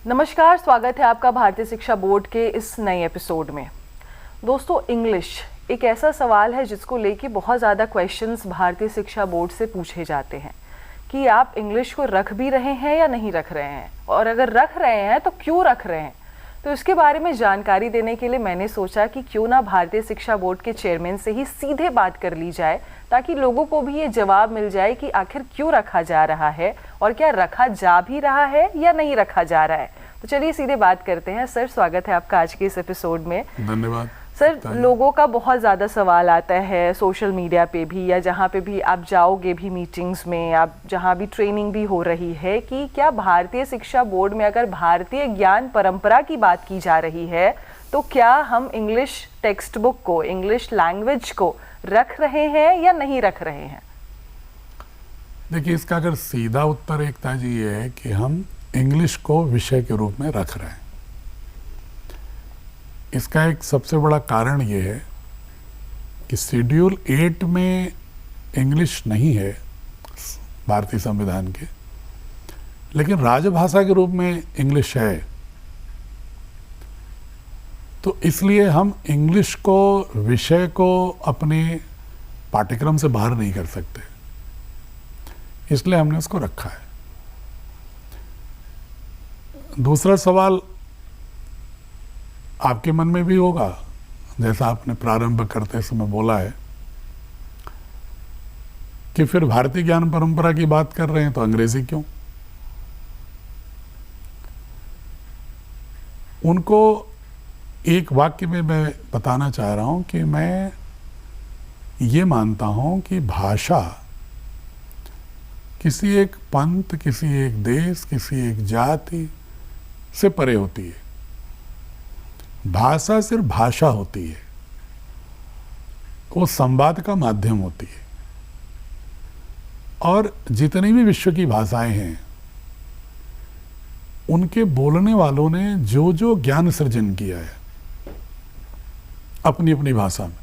नमस्कार, स्वागत है आपका भारतीय शिक्षा बोर्ड के इस नए एपिसोड में। दोस्तों, इंग्लिश एक ऐसा सवाल है जिसको लेके बहुत ज़्यादा क्वेश्चंस भारतीय शिक्षा बोर्ड से पूछे जाते हैं कि आप इंग्लिश को रख भी रहे हैं या नहीं रख रहे हैं, और अगर रख रहे हैं तो क्यों रख रहे हैं। तो इसके बारे में जानकारी देने के लिए मैंने सोचा कि क्यों ना भारतीय शिक्षा बोर्ड के चेयरमैन से ही सीधे बात कर ली जाए, ताकि लोगों को भी ये जवाब मिल जाए कि आखिर क्यों रखा जा रहा है और क्या रखा जा भी रहा है या नहीं रखा जा रहा है। तो चलिए सीधे बात करते हैं। सर, स्वागत है आपका आज के इस एपिसोड में। धन्यवाद। सर, लोगों का बहुत ज़्यादा सवाल आता है सोशल मीडिया पे भी, या जहाँ पे भी आप जाओगे भी मीटिंग्स में, आप जहाँ भी ट्रेनिंग भी हो रही है, कि क्या भारतीय शिक्षा बोर्ड में अगर भारतीय ज्ञान परंपरा की बात की जा रही है तो क्या हम इंग्लिश टेक्स्ट बुक को, इंग्लिश लैंग्वेज को रख रहे हैं या नहीं रख रहे हैं। देखिए, इसका अगर सीधा उत्तर एक ताजी ये है कि हम इंग्लिश को विषय के रूप में रख रहे हैं। इसका एक सबसे बड़ा कारण ये है कि शेड्यूल 8 में इंग्लिश नहीं है भारतीय संविधान के, लेकिन राजभाषा के रूप में इंग्लिश है। तो इसलिए हम इंग्लिश को, विषय को अपने पाठ्यक्रम से बाहर नहीं कर सकते, इसलिए हमने उसको रखा है। दूसरा सवाल आपके मन में भी होगा, जैसा आपने प्रारंभ करते समय बोला है कि फिर भारतीय ज्ञान परंपरा की बात कर रहे हैं तो अंग्रेजी क्यों। उनको एक वाक्य में मैं बताना चाह रहा हूं कि मैं ये मानता हूं कि भाषा किसी एक पंथ, किसी एक देश, किसी एक जाति से परे होती है। भाषा सिर्फ भाषा होती है, वो संवाद का माध्यम होती है। और जितनी भी विश्व की भाषाएं हैं, उनके बोलने वालों ने जो जो ज्ञान सृजन किया है अपनी अपनी भाषा में,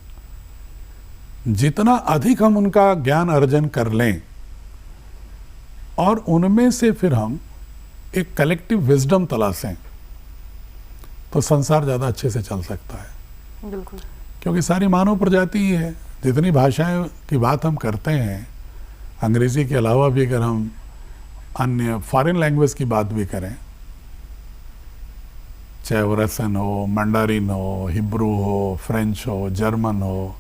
जितना अधिक हम उनका ज्ञान अर्जन कर लें और उनमें से फिर हम एक कलेक्टिव विजडम तलाशें, तो संसार ज़्यादा अच्छे से चल सकता है। बिल्कुल। क्योंकि सारी मानव प्रजाति ही है। जितनी भाषाएं की बात हम करते हैं, अंग्रेजी के अलावा भी अगर हम अन्य फॉरेन लैंग्वेज की बात भी करें, चाहे वो रसन हो, मंडारिन हो, हिब्रू हो, फ्रेंच हो, जर्मन हो,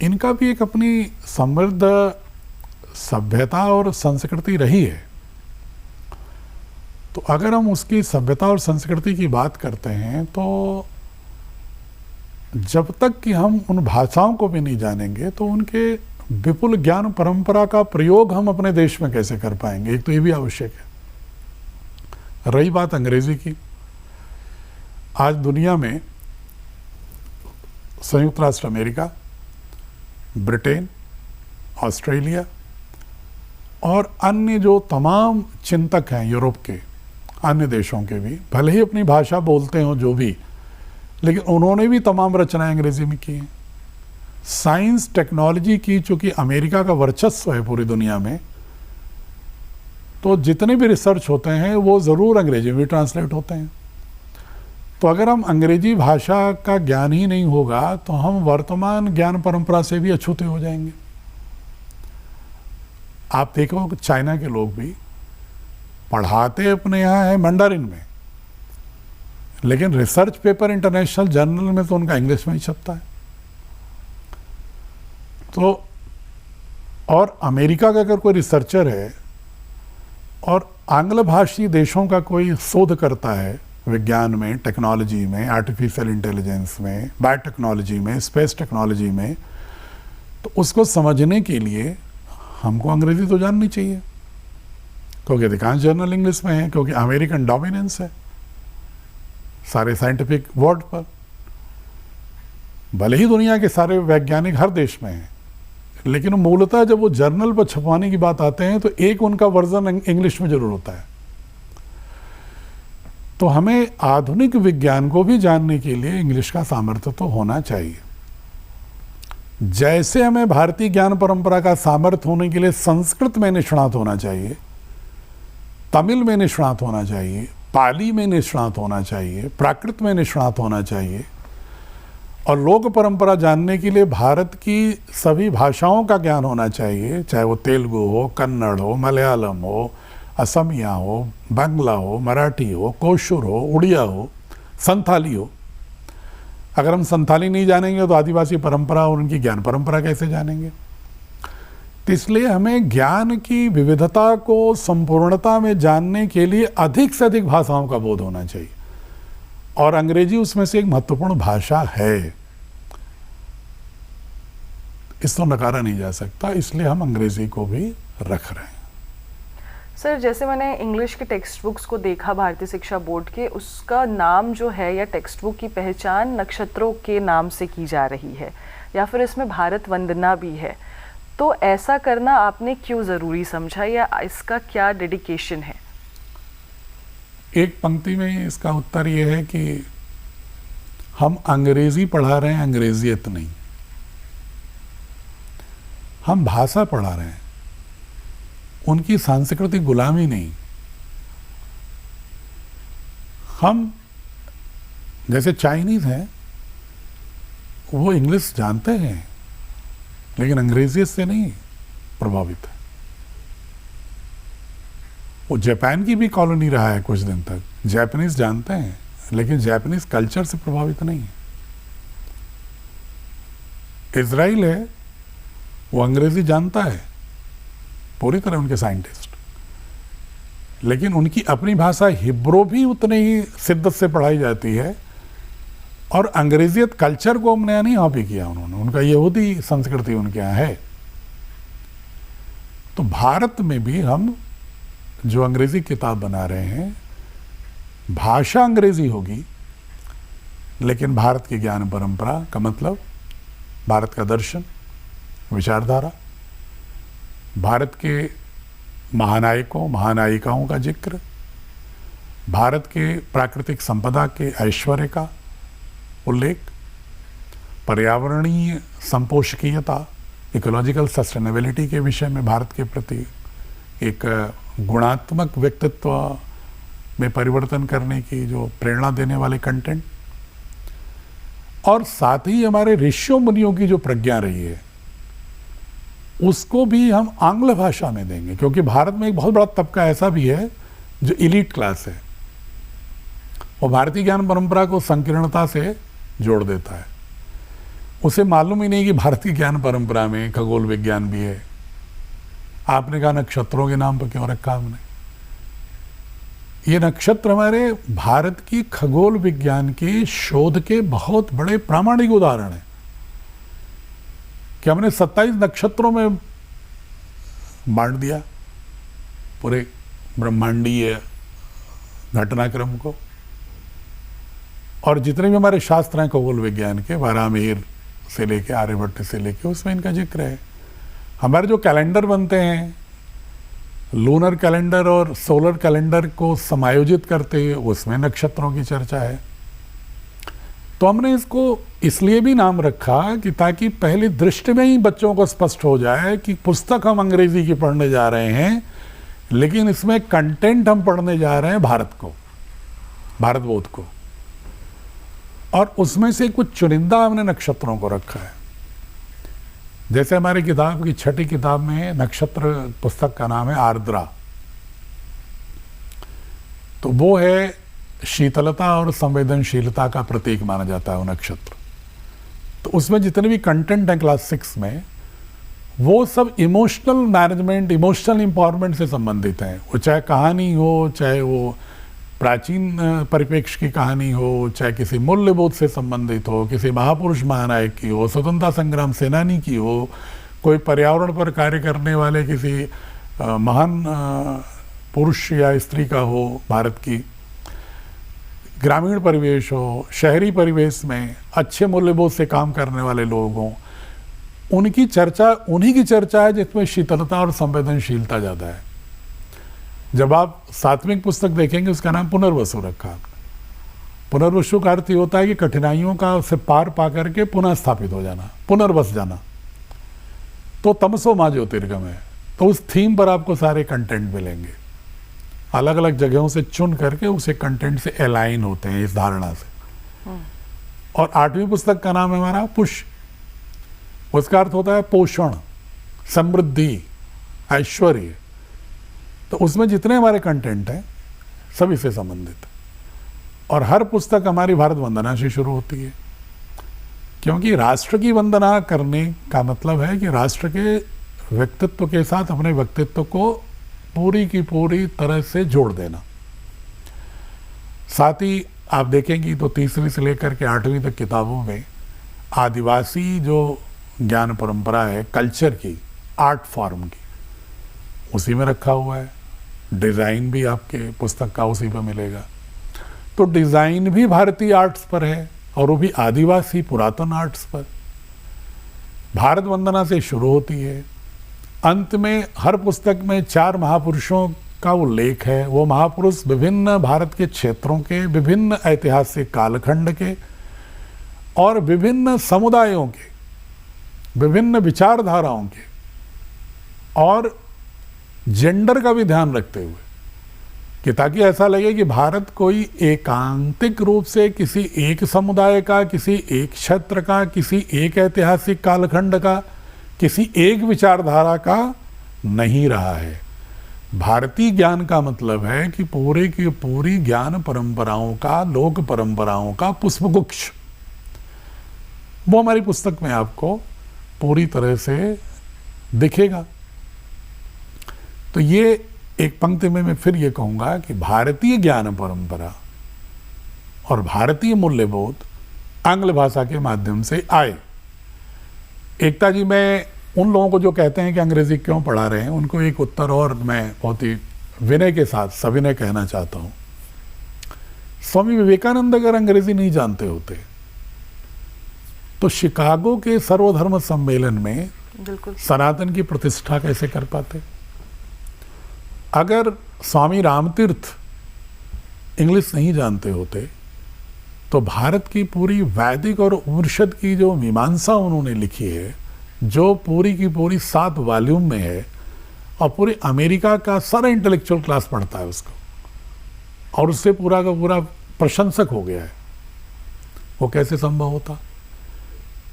इनका भी एक अपनी समृद्ध सभ्यता और संस्कृति रही है। तो अगर हम उसकी सभ्यता और संस्कृति की बात करते हैं, तो जब तक कि हम उन भाषाओं को भी नहीं जानेंगे तो उनके विपुल ज्ञान परंपरा का प्रयोग हम अपने देश में कैसे कर पाएंगे। एक तो ये भी आवश्यक है। रही बात अंग्रेजी की, आज दुनिया में संयुक्त राष्ट्र अमेरिका, ब्रिटेन, ऑस्ट्रेलिया और अन्य जो तमाम चिंतक हैं यूरोप के, अन्य देशों के भी, भले ही अपनी भाषा बोलते हो जो भी, लेकिन उन्होंने भी तमाम रचनाएं अंग्रेजी में की हैं। साइंस टेक्नोलॉजी की चूंकि अमेरिका का वर्चस्व है पूरी दुनिया में, तो जितने भी रिसर्च होते हैं वो ज़रूर अंग्रेजी में ट्रांसलेट होते हैं। तो अगर हम अंग्रेजी भाषा का ज्ञान ही नहीं होगा तो हम वर्तमान ज्ञान परंपरा से भी अछूते हो जाएंगे। आप देखो, चाइना के लोग भी पढ़ाते अपने यहाँ है मंडारिन में, लेकिन रिसर्च पेपर इंटरनेशनल जर्नल में तो उनका इंग्लिश में ही छपता है। तो और अमेरिका का अगर कोई रिसर्चर है और आंग्ल भाषी देशों का कोई शोध करता है विज्ञान में, टेक्नोलॉजी में, आर्टिफिशियल इंटेलिजेंस में, बायोटेक्नोलॉजी में, स्पेस टेक्नोलॉजी में, तो उसको समझने के लिए हमको अंग्रेजी तो जाननी चाहिए, क्योंकि अधिकांश जर्नल इंग्लिश में है, क्योंकि अमेरिकन डोमिनेंस है सारे साइंटिफिक वर्ड पर। भले ही दुनिया के सारे वैज्ञानिक हर देश में हैं, लेकिन मूलतः जब वो जर्नल पर छपवाने की बात आते हैं तो एक उनका वर्जन इंग्लिश में जरूर होता है। तो हमें आधुनिक विज्ञान को भी जानने के लिए इंग्लिश का सामर्थ्य तो होना चाहिए। जैसे हमें भारतीय ज्ञान परंपरा का सामर्थ्य होने के लिए संस्कृत में निष्णात होना चाहिए, तमिल में निष्णात होना चाहिए, पाली में निष्णात होना चाहिए, प्राकृत में निष्णात होना चाहिए, और लोक परंपरा जानने के लिए भारत की सभी भाषाओं का ज्ञान होना चाहिए, चाहे वो तेलुगु हो, कन्नड़ हो, मलयालम हो, असमिया हो, बांग्ला हो, मराठी हो, कोशुर हो, उड़िया हो, संथाली हो। अगर हम संथाली नहीं जानेंगे तो आदिवासी परंपरा और उनकी ज्ञान परंपरा कैसे जानेंगे? तो इसलिए हमें ज्ञान की विविधता को संपूर्णता में जानने के लिए अधिक से अधिक भाषाओं का बोध होना चाहिए, और अंग्रेजी उसमें से एक महत्वपूर्ण भाषा है, इसको नकारा नहीं जा सकता, इसलिए हम अंग्रेजी को भी रख रहे हैं। सर, जैसे मैंने इंग्लिश के टेक्स्ट बुक्स को देखा भारतीय शिक्षा बोर्ड के, उसका नाम जो है या टेक्स्ट बुक की पहचान नक्षत्रों के नाम से की जा रही है, या फिर इसमें भारत वंदना भी है। तो ऐसा करना आपने क्यों ज़रूरी समझा, या इसका क्या डेडिकेशन है? एक पंक्ति में इसका उत्तर ये है कि हम अंग्रेजी पढ़ा रहे हैं, अंग्रेजियत नहीं। हम भाषा पढ़ा रहे हैं, उनकी सांस्कृतिक गुलामी नहीं। हम जैसे चाइनीज हैं, वो इंग्लिश जानते हैं लेकिन अंग्रेजियत से नहीं प्रभावित है। वो जापान की भी कॉलोनी रहा है कुछ दिन तक, जापानीज जानते हैं लेकिन जापानीज कल्चर से प्रभावित नहीं है। इजराइल है, वो अंग्रेजी जानता है पूरी तरह, उनके साइंटिस्ट, लेकिन उनकी अपनी भाषा हिब्रू भी उतनी ही शिद्दत से पढ़ाई जाती है, और अंग्रेजियत कल्चर को नया नहीं कॉपी किया उन्होंने, उनका यहूदी संस्कृति उनके यहाँ है। तो भारत में भी हम जो अंग्रेजी किताब बना रहे हैं, भाषा अंग्रेजी होगी लेकिन भारत की ज्ञान परंपरा का मतलब भारत का दर्शन, विचारधारा, भारत के महानायकों महानायिकाओं का जिक्र, भारत के प्राकृतिक संपदा के ऐश्वर्य का उल्लेख, पर्यावरणीय संपोषकीयता, इकोलॉजिकल सस्टेनेबिलिटी के विषय में भारत के प्रति एक गुणात्मक व्यक्तित्व में परिवर्तन करने की जो प्रेरणा देने वाले कंटेंट, और साथ ही हमारे ऋषियों मुनियों की जो प्रज्ञा रही है उसको भी हम आंग्ल भाषा में देंगे, क्योंकि भारत में एक बहुत बड़ा तबका ऐसा भी है जो इलीट क्लास है, वो भारतीय ज्ञान परंपरा को संकीर्णता से जोड़ देता है। उसे मालूम ही नहीं कि भारतीय ज्ञान परंपरा में खगोल विज्ञान भी है। आपने कहा नक्षत्रों के नाम पर क्यों रखा हमने? ये नक्षत्र हमारे भारत की खगोल विज्ञान के शोध के बहुत बड़े प्रामाणिक उदाहरण हैं कि हमने 27 नक्षत्रों में बांट दिया पूरे ब्रह्मांडीय घटनाक्रम को, और जितने भी हमारे शास्त्र हैं खगोल विज्ञान के, वारामिहिर से लेके आर्यभट्ट से लेके, उसमें इनका जिक्र है। हमारे जो कैलेंडर बनते हैं, लूनर कैलेंडर और सोलर कैलेंडर को समायोजित करते हुए, उसमें नक्षत्रों की चर्चा है। तो हमने इसको इसलिए भी नाम रखा कि ताकि पहली दृष्टि में ही बच्चों को स्पष्ट हो जाए कि पुस्तक हम अंग्रेजी की पढ़ने जा रहे हैं, लेकिन इसमें कंटेंट हम पढ़ने जा रहे हैं भारत को, भारतबोध को, और उसमें से कुछ चुनिंदा हमने नक्षत्रों को रखा है। जैसे हमारी किताब की 6ठी किताब में नक्षत्र पुस्तक का नाम है आर्द्रा, तो वो है शीतलता और संवेदनशीलता का प्रतीक माना जाता है वो नक्षत्र। तो उसमें जितने भी कंटेंट हैं क्लास 6 में, वो सब इमोशनल मैनेजमेंट, इमोशनल एम्पावरमेंट से संबंधित हैं। वो चाहे कहानी हो, चाहे वो प्राचीन परिप्रेक्ष्य की कहानी हो, चाहे किसी मूल्यबोध से संबंधित हो, किसी महापुरुष महानायक की हो, स्वतंत्रता संग्राम सेनानी की हो, कोई पर्यावरण पर कार्य करने वाले किसी महान पुरुष या स्त्री का हो, भारत की, ग्रामीण परिवेश हो, शहरी परिवेश में अच्छे मूल्यबोध से काम करने वाले लोग हों, उनकी चर्चा, उन्हीं की चर्चा है जिसमें शीतलता और संवेदनशीलता ज़्यादा है। जब आप 7वीं पुस्तक देखेंगे, उसका नाम पुनर्वसु रखा आपने। पुनर्वसु का अर्थ होता है कि कठिनाइयों का से पार पा करके पुनः स्थापित हो जाना, पुनर्वस जाना। तो तमसो मां ज्योतिर्गम है, तो उस थीम पर आपको सारे कंटेंट मिलेंगे। अलग अलग जगहों से चुन करके उसे कंटेंट से अलाइन होते हैं इस धारणा से। और 8वीं पुस्तक का नाम है हमारा पुष। उसका अर्थ होता है पोषण, समृद्धि, ऐश्वर्य। तो उसमें जितने हमारे कंटेंट हैं सभी से संबंधित। और हर पुस्तक हमारी भारत वंदना से शुरू होती है, क्योंकि राष्ट्र की वंदना करने का मतलब है कि राष्ट्र के व्यक्तित्व के साथ अपने व्यक्तित्व को पूरी की पूरी तरह से जोड़ देना। साथ ही आप देखेंगी तो 3वीं से लेकर के 8वीं तक किताबों में आदिवासी जो ज्ञान परंपरा है, कल्चर की, आर्ट फॉर्म की, उसी में रखा हुआ है। डिज़ाइन भी आपके पुस्तक का उसी पर मिलेगा। तो डिज़ाइन भी भारतीय आर्ट्स पर है, और वो भी आदिवासी पुरातन आर्ट्स पर। भारत वंदना से शुरू होती है। अंत में हर पुस्तक में 4 महापुरुषों का उल्लेख है। वो महापुरुष विभिन्न भारत के क्षेत्रों के, विभिन्न ऐतिहासिक कालखंड के और विभिन्न समुदायों के, विभिन्न विचारधाराओं के, और जेंडर का भी ध्यान रखते हुए, कि ताकि ऐसा लगे कि भारत कोई एकांतिक रूप से किसी एक समुदाय का, किसी एक क्षेत्र का, किसी एक ऐतिहासिक कालखंड का, किसी एक विचारधारा का नहीं रहा है। भारतीय ज्ञान का मतलब है कि पूरे की पूरी ज्ञान परंपराओं का, लोक परंपराओं का पुष्पगुच्छ, वो हमारी पुस्तक में आपको पूरी तरह से दिखेगा। तो ये एक पंक्ति में मैं फिर ये कहूँगा कि भारतीय ज्ञान परंपरा और भारतीय मूल्यबोध आंग्ल भाषा के माध्यम से आए। एकता जी, मैं उन लोगों को जो कहते हैं कि अंग्रेजी क्यों पढ़ा रहे हैं, उनको एक उत्तर और मैं बहुत ही विनय के साथ सविनय कहना चाहता हूँ। स्वामी विवेकानंद अगर अंग्रेजी नहीं जानते होते तो शिकागो के सर्वधर्म सम्मेलन में सनातन की प्रतिष्ठा कैसे कर पाते? अगर स्वामी रामतीर्थ इंग्लिश नहीं जानते होते तो भारत की पूरी वैदिक और उपनिषद की जो मीमांसा उन्होंने लिखी है, जो पूरी की पूरी 7 वॉल्यूम में है, और पूरी अमेरिका का सारा इंटेलेक्चुअल क्लास पढ़ता है उसको, और उससे पूरा का पूरा प्रशंसक हो गया है, वो कैसे संभव होता?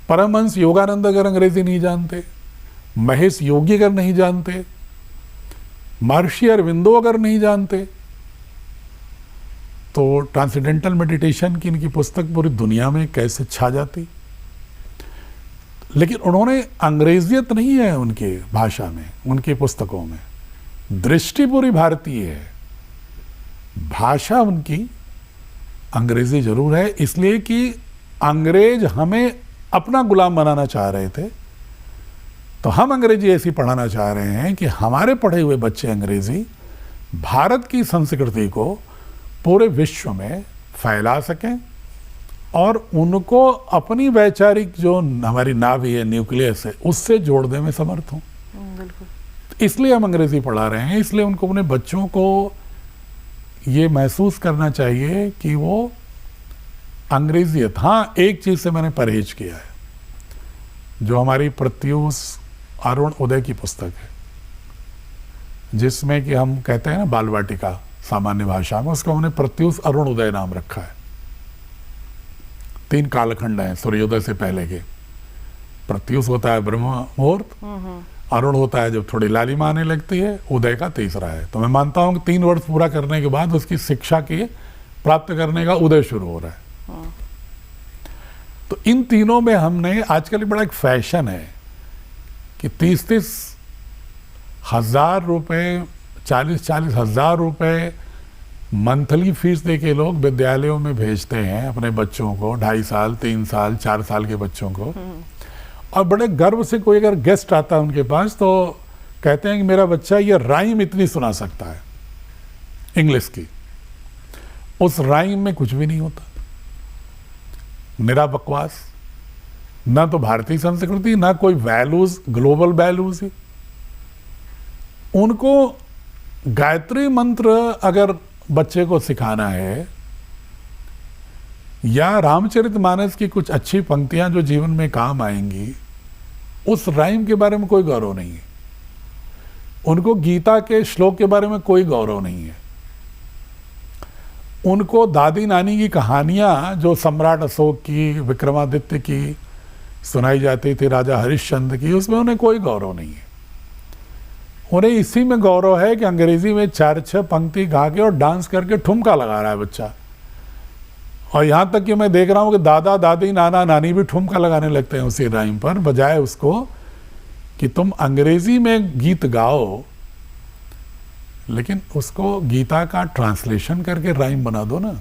परमहंस योगानंद अगर अंग्रेजी नहीं जानते, महेश योगी अगर नहीं जानते, महर्षि अरविंदो अगर नहीं जानते, तो ट्रांसेंडेंटल मेडिटेशन की इनकी पुस्तक पूरी दुनिया में कैसे छा जाती? लेकिन उन्होंने अंग्रेजियत नहीं है उनके भाषा में, उनकी पुस्तकों में। दृष्टि पूरी भारतीय है, भाषा उनकी अंग्रेजी जरूर है, इसलिए कि अंग्रेज हमें अपना गुलाम बनाना चाह रहे थे, तो हम अंग्रेजी ऐसी पढ़ाना चाह रहे हैं कि हमारे पढ़े हुए बच्चे अंग्रेजी भारत की संस्कृति को पूरे विश्व में फैला सकें और उनको अपनी वैचारिक जो हमारी नाभि है, न्यूक्लियस है, उससे जोड़ने में समर्थ हों। इसलिए हम अंग्रेजी पढ़ा रहे हैं। इसलिए उनको, अपने बच्चों को ये महसूस करना चाहिए कि वो अंग्रेजियत, हाँ, एक चीज़ से मैंने परहेज किया है, जो हमारी प्रत्यूष अरुण उदय की पुस्तक है, जिसमें कि हम कहते हैं ना बाल वाटिका सामान्य भाषा में, उसको हमने प्रत्यूष अरुण उदय नाम रखा है। 3 कालखंड हैं सूर्योदय से पहले के। प्रत्यूष होता है ब्रह्म मुहूर्त, अरुण होता है जब थोड़ी लालिमा आने लगती है, उदय का तीसरा है। तो मैं मानता हूँ कि 3 वर्ष पूरा करने के बाद उसकी शिक्षा की प्राप्त करने का उदय शुरू हो रहा है। तो इन तीनों में हमने, आजकल बड़ा एक फैशन है कि 30-30 हज़ार रुपये, 40-40 हज़ार रुपये मंथली फीस दे के लोग विद्यालयों में भेजते हैं अपने बच्चों को, 2.5 साल, 3 साल, 4 साल के बच्चों को। और बड़े गर्व से कोई अगर गेस्ट आता है उनके पास तो कहते हैं कि मेरा बच्चा ये राइम इतनी सुना सकता है इंग्लिश की। उस राइम में कुछ भी नहीं होता, निरा बकवास, ना तो भारतीय संस्कृति, ना कोई वैल्यूज, ग्लोबल वैल्यूज ही। उनको गायत्री मंत्र अगर बच्चे को सिखाना है, या रामचरितमानस की कुछ अच्छी पंक्तियां जो जीवन में काम आएंगी, उस राइम के बारे में कोई गौरव नहीं है। उनको गीता के श्लोक के बारे में कोई गौरव नहीं है। उनको दादी नानी की कहानियाँ जो सम्राट अशोक की, विक्रमादित्य की सुनाई जाती थी, राजा हरिश्चंद्र की, उसमें उन्हें कोई गौरव नहीं है। उन्हें इसी में गौरव है कि अंग्रेजी में 4-6 पंक्ति गा के और डांस करके ठुमका लगा रहा है बच्चा। और यहाँ तक कि मैं देख रहा हूँ कि दादा दादी नाना नानी भी ठुमका लगाने लगते हैं उसी राइम पर, बजाय उसको कि तुम अंग्रेजी में गीत गाओ लेकिन उसको गीता का ट्रांसलेशन करके राइम बना दो ना।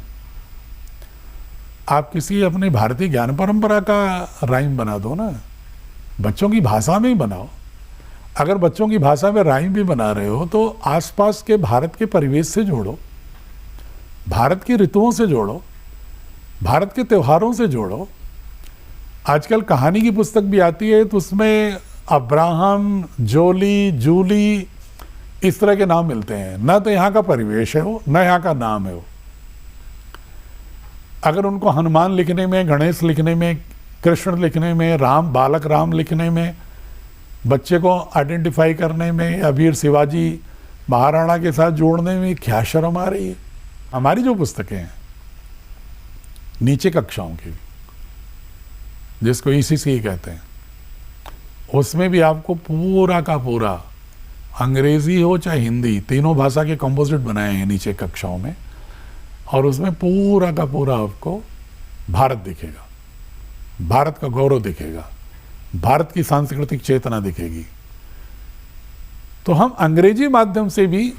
आप किसी अपनी भारतीय ज्ञान परंपरा का राइम बना दो ना, बच्चों की भाषा में ही बनाओ। अगर बच्चों की भाषा में राइम भी बना रहे हो तो आसपास के भारत के परिवेश से जोड़ो, भारत की ऋतुओं से जोड़ो, भारत के त्योहारों से जोड़ो। आजकल कहानी की पुस्तक भी आती है तो उसमें अब्राहम, जोली, जूली इस तरह के नाम मिलते हैं। न तो यहाँ का परिवेश है वो, न यहाँ का नाम है वो। अगर उनको हनुमान लिखने में, गणेश लिखने में, कृष्ण लिखने में, राम, बालक राम लिखने में, बच्चे को आइडेंटिफाई करने में या वीर शिवाजी महाराणा के साथ जोड़ने में क्या शर्म आ रही है। हमारी जो पुस्तकें हैं नीचे कक्षाओं की, जिसको ECC कहते हैं, उसमें भी आपको पूरा का पूरा अंग्रेजी हो चाहे हिंदी, तीनों भाषा के कंपोजिट बनाए हैं नीचे कक्षाओं में। और उसमें पूरा का पूरा आपको भारत दिखेगा, भारत का गौरव दिखेगा, भारत की सांस्कृतिक चेतना दिखेगी। तो हम अंग्रेजी माध्यम से भी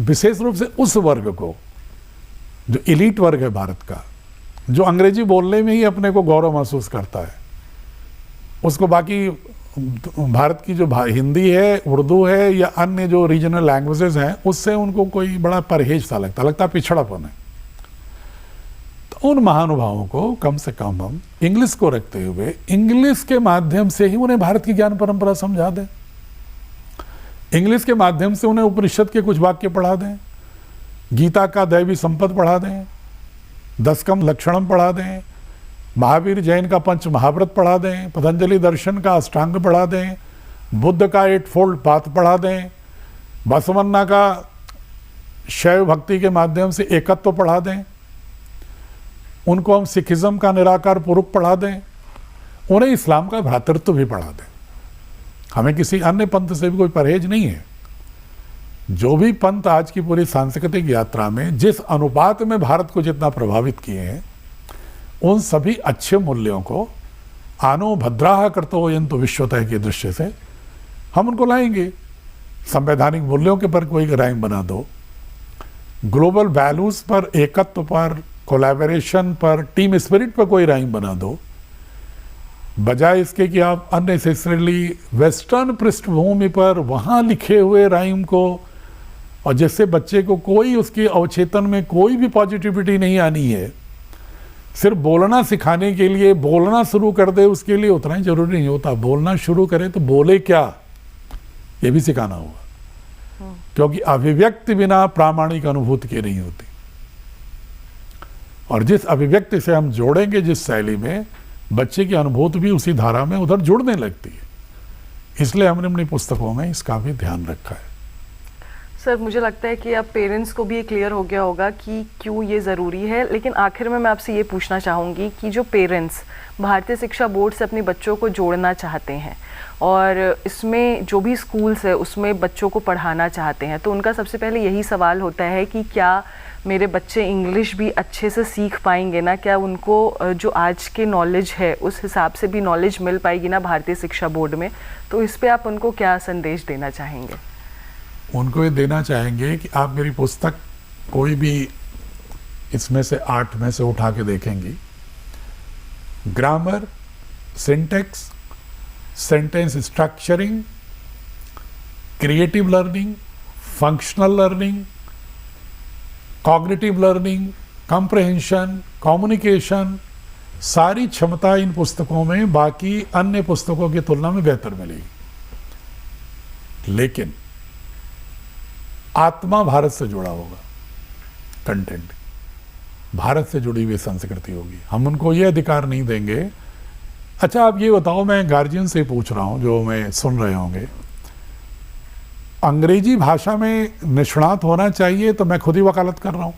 विशेष रूप से उस वर्ग को, जो एलीट वर्ग है भारत का, जो अंग्रेजी बोलने में ही अपने को गौरव महसूस करता है, उसको बाकी भारत की जो हिंदी है, उर्दू है या अन्य जो रीजनल लैंग्वेजेस हैं उससे उनको कोई बड़ा परहेज सा लगता है, पिछड़ापन है। तो उन महानुभावों को कम से कम हम इंग्लिश को रखते हुए इंग्लिश के माध्यम से ही उन्हें भारत की ज्ञान परंपरा समझा दें, इंग्लिश के माध्यम से उन्हें उपनिषद के कुछ वाक्य पढ़ा दें, गीता का दैवी संपद पढ़ा दें, दशकम लक्षणम पढ़ा दें, महावीर जैन का पंच महाव्रत पढ़ा दें, पतंजलि दर्शन का अष्टांग पढ़ा दें, बुद्ध का 8 फोल्ड पाथ पढ़ा दें, बसवन्ना का शैव भक्ति के माध्यम से एकत्व पढ़ा दें, उनको हम सिखिज्म का निराकार पुरुष पढ़ा दें, उन्हें इस्लाम का भ्रातृत्व भी पढ़ा दें। हमें किसी अन्य पंथ से भी कोई परहेज नहीं है। जो भी पंथ आज की पूरी सांस्कृतिक यात्रा में जिस अनुपात में भारत को जितना प्रभावित किए हैं, उन सभी अच्छे मूल्यों को आनो भद्राह कर्तव्यन्तु विश्वतः के दृश्य से हम उनको लाएंगे। संवैधानिक मूल्यों के पर कोई राइम बना दो, ग्लोबल वैल्यूज पर, एकत्व पर, कोलैबोरेशन पर, टीम स्पिरिट पर कोई राइम बना दो, बजाय इसके कि आप अननेसेसरीली वेस्टर्न पृष्ठभूमि पर वहाँ लिखे हुए राइम को, और जिससे बच्चे को कोई उसके अवचेतन में कोई भी पॉजिटिविटी नहीं आनी है, सिर्फ बोलना सिखाने के लिए बोलना शुरू कर दे, उसके लिए उतना ही जरूरी नहीं होता। बोलना शुरू करे तो बोले क्या, ये भी सिखाना होगा, क्योंकि अभिव्यक्ति बिना प्रामाणिक अनुभूति की नहीं होती। और जिस अभिव्यक्ति से हम जोड़ेंगे जिस शैली में, बच्चे की अनुभूति भी उसी धारा में उधर जुड़ने लगती है। इसलिए हमने अपनी पुस्तकों में इसका भी ध्यान रखा है। सर, मुझे लगता है कि अब पेरेंट्स को भी ये क्लियर हो गया होगा कि क्यों ये ज़रूरी है। लेकिन आखिर में मैं आपसे ये पूछना चाहूँगी कि जो पेरेंट्स भारतीय शिक्षा बोर्ड से अपने बच्चों को जोड़ना चाहते हैं और इसमें जो भी स्कूल्स है उसमें बच्चों को पढ़ाना चाहते हैं, तो उनका सबसे पहले यही सवाल होता है कि क्या मेरे बच्चे इंग्लिश भी अच्छे से सीख पाएंगे ना, क्या उनको जो आज के नॉलेज है उस हिसाब से भी नॉलेज मिल पाएगी ना भारतीय शिक्षा बोर्ड में। तो इस पे आप उनको क्या संदेश देना चाहेंगे? उनको ये देना चाहेंगे कि आप मेरी पुस्तक कोई भी इसमें से 8 में से उठा के देखेंगी, grammar, syntax, sentence structuring, creative learning, functional learning, cognitive learning, comprehension, communication, सारी क्षमता इन पुस्तकों में बाकी अन्य पुस्तकों की तुलना में बेहतर मिलेगी। लेकिन आत्मा भारत से जुड़ा होगा, कंटेंट भारत से जुड़ी हुई संस्कृति होगी। हम उनको ये अधिकार नहीं देंगे। अच्छा, आप ये बताओ, मैं गार्जियन से पूछ रहा हूँ जो मैं सुन रहे होंगे, अंग्रेजी भाषा में निष्णात होना चाहिए तो मैं खुद ही वकालत कर रहा हूँ।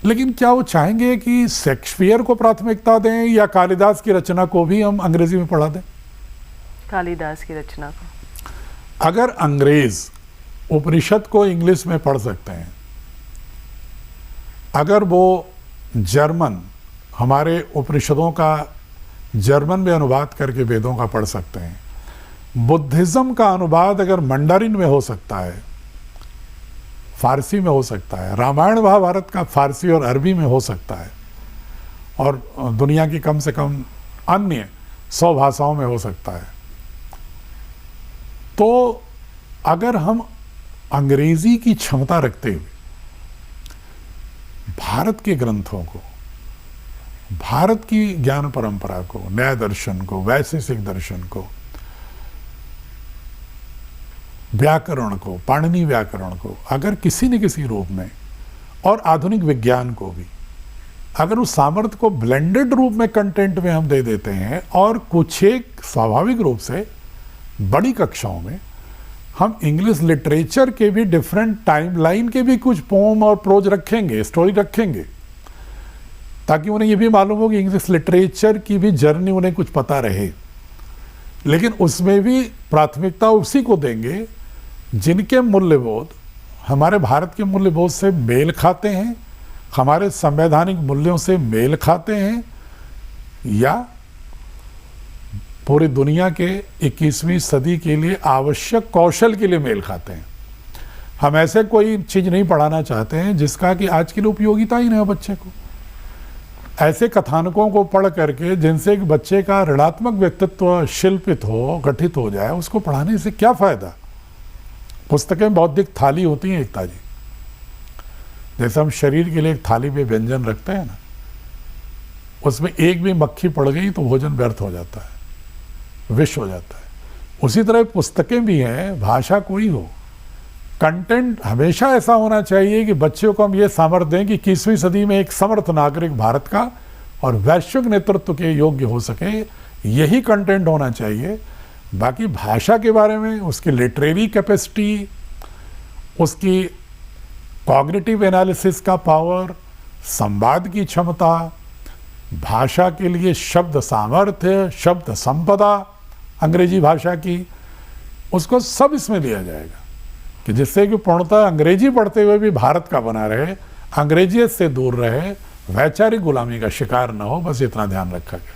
लेकिन क्या वो चाहेंगे कि शेक्सपियर को प्राथमिकता दें या कालिदास की रचना को भी हम अंग्रेजी में पढ़ा दें? कालिदास की रचना को। अगर अंग्रेज उपनिषद को इंग्लिश में पढ़ सकते हैं, अगर वो जर्मन हमारे उपनिषदों का जर्मन में अनुवाद करके वेदों का पढ़ सकते हैं, बुद्धिज्म का अनुवाद अगर मंडारिन में हो सकता है, फारसी में हो सकता है, रामायण महाभारत का फारसी और अरबी में हो सकता है, और दुनिया की कम से कम अन्य 100 भाषाओं में हो सकता है, तो अगर हम अंग्रेजी की क्षमता रखते हुए भारत के ग्रंथों को, भारत की ज्ञान परंपरा को, न्याय दर्शन को, वैशेषिक दर्शन को, व्याकरण को, पाणिनि व्याकरण को अगर किसी न किसी रूप में, और आधुनिक विज्ञान को भी, अगर उस सामर्थ्य को ब्लेंडेड रूप में कंटेंट में हम दे देते हैं, और कुछ एक स्वाभाविक रूप से बड़ी कक्षाओं में हम इंग्लिश लिटरेचर के भी डिफरेंट टाइमलाइन के भी कुछ पोम और प्रोज रखेंगे, स्टोरी रखेंगे, ताकि उन्हें ये भी मालूम हो कि इंग्लिश लिटरेचर की भी जर्नी उन्हें कुछ पता रहे। लेकिन उसमें भी प्राथमिकता उसी को देंगे जिनके मूल्यबोध हमारे भारत के मूल्यबोध से मेल खाते हैं, हमारे संवैधानिक मूल्यों से मेल खाते हैं, या पूरी दुनिया के 21वीं सदी के लिए आवश्यक कौशल के लिए मेल खाते हैं। हम ऐसे कोई चीज़ नहीं पढ़ाना चाहते हैं जिसका कि आज के लिए उपयोगिता ही नहीं हो बच्चे को। ऐसे कथानकों को पढ़ करके जिनसे एक बच्चे का ऋणात्मक व्यक्तित्व शिल्पित हो, गठित हो जाए, उसको पढ़ाने से क्या फ़ायदा? पुस्तकें बौद्धिक थाली होती हैं एकता जी, जैसे हम शरीर के लिए एक थाली में व्यंजन रखते हैं ना, उसमें एक भी मक्खी पड़ गई तो भोजन व्यर्थ हो जाता है, विष हो जाता है। उसी तरह पुस्तकें भी हैं, भाषा कोई हो, कंटेंट हमेशा ऐसा होना चाहिए कि बच्चों को हम ये सामर्थ्य दें कि 21वीं सदी में एक समर्थ नागरिक भारत का और वैश्विक नेतृत्व के योग्य हो सके, यही कंटेंट होना चाहिए। बाकी भाषा के बारे में, उसकी लिटरेरी कैपेसिटी, उसकी कॉग्निटिव एनालिसिस का पावर, संवाद की क्षमता, भाषा के लिए शब्द सामर्थ्य, शब्द संपदा अंग्रेजी भाषा की, उसको सब इसमें लिया जाएगा कि जिससे कि पूर्णतः अंग्रेजी पढ़ते हुए भी भारत का बना रहे, अंग्रेजियत से दूर रहे, वैचारिक गुलामी का शिकार न हो, बस इतना ध्यान रखा गया।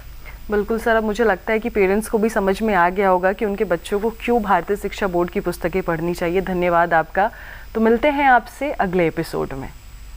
बिल्कुल सर, अब मुझे लगता है कि पेरेंट्स को भी समझ में आ गया होगा कि उनके बच्चों को क्यों भारतीय शिक्षा बोर्ड की पुस्तकें पढ़नी चाहिए। धन्यवाद आपका। तो मिलते हैं आपसे अगले एपिसोड में।